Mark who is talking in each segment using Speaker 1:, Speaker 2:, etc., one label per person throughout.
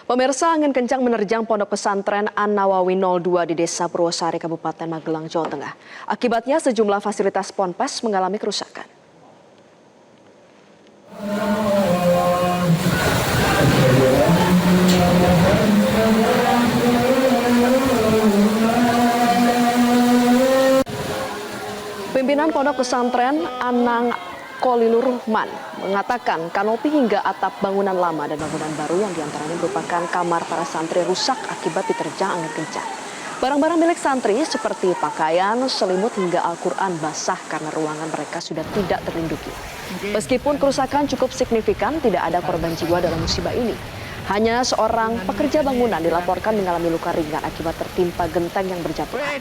Speaker 1: Pemirsa, angin kencang menerjang pondok pesantren An-Nawawi 02 di Desa Purwosari, Kabupaten Magelang, Jawa Tengah. Akibatnya sejumlah fasilitas ponpes mengalami kerusakan. Pimpinan pondok pesantren Anang Kolilur Rahman mengatakan kanopi hingga atap bangunan lama dan bangunan baru yang diantaranya merupakan kamar para santri rusak akibat diterjang angin kencang. Barang-barang milik santri seperti pakaian, selimut hingga Al-Quran basah karena ruangan mereka sudah tidak terlindungi. Meskipun kerusakan cukup signifikan, tidak ada korban jiwa dalam musibah ini. Hanya seorang pekerja bangunan dilaporkan mengalami luka ringan akibat tertimpa genteng yang berjatuhan.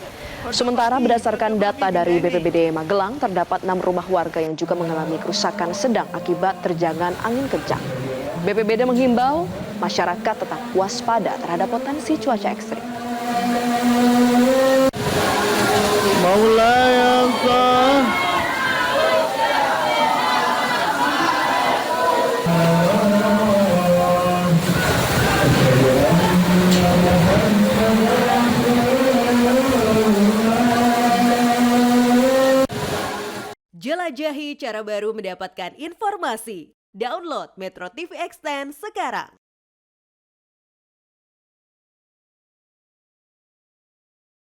Speaker 1: Sementara berdasarkan data dari BPBD Magelang, terdapat 6 rumah warga yang juga mengalami kerusakan sedang akibat terjangan angin kencang. BPBD menghimbau masyarakat tetap waspada terhadap potensi cuaca ekstrim.
Speaker 2: Jelajahi cara baru mendapatkan informasi. Download Metro TV Extend sekarang.